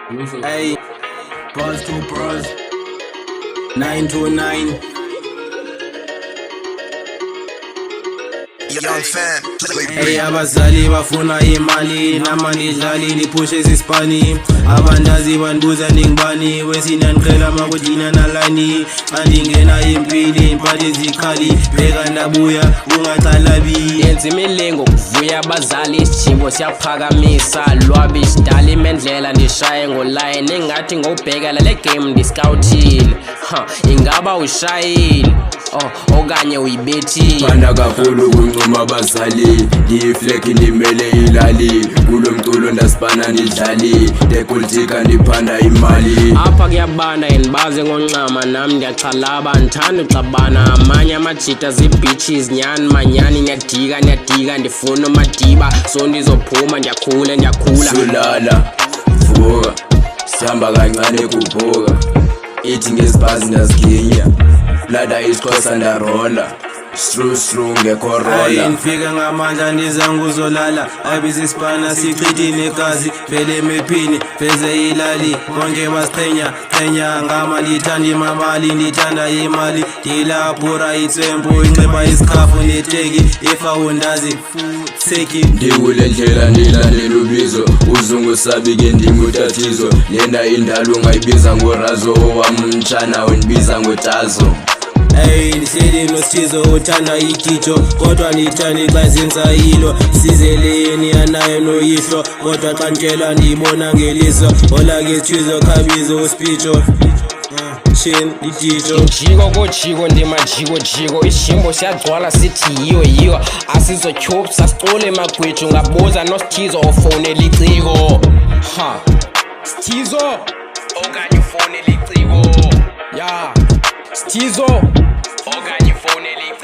Hey, bros to bros, 929. Young fan, Hey, abazali bafuna imali namandidlali niphushe isispani abandazi bandibuza ndingubani wesinandiqhela makudina nalani xa ndingena impili impathe zikhali bheka ndabuya ungaxalabi yenza imilingo kuvuya abazali isijimbo siyaphakamisa lwabi isidala imendlela ndishaye ngolayini engathi ngobhekela le game ndiskawuthile ingaba ushayile okanye uyibethile Bana kakhulu kuncuma abazali ngiyifleki ndimele ilali kulo mculo ndasibana ndidlali ndepolitika ndiphanda imali apha kuyabanda yendibaze ngoncama nam ndiyaxhalaba ndithanda uxabana amanye amajita zii-beaches nyani manyani ndiyadika ndifuna umadiba so ndizophuma ndiyakhula sulala vuka sihamba kancane kuphuka ithi ngesibhazi ndasiginya lada isixhosa ndarola stru ngekorola hayi ndifika ngamandla ndiza nguzolala abisisipana sichithe negazi vele emephini veze ilali bonke basiqhenya ngama ndithanda imamali ndithanda imali ndilabhura itswempu inxiba isikhafu neteki ifawundazi seki ndikule ndlela ndilandela ubizo uzungu sabike ndingutatizo lena indalo ungayibiza ngorazo owam mtshana wendibiza ngotazo Hey, ndihleli nosithizo uthanda igijo kodwa ndithanda xa zenza yilo sizeleni anayo noyihlo kodwa xa ntshela ndiyibona ngeliso hola ke sithizo khabizo uspitsho shin idijo jiko kojiko ndimajiko isijimbo siyagcwala sithi yiyo asizotyhuphi sasicule emagwethu ngabuza nosithizo ofowunela iciko sithizo okanye ufowunela iciko ya sithizo okanye ufowunela iciko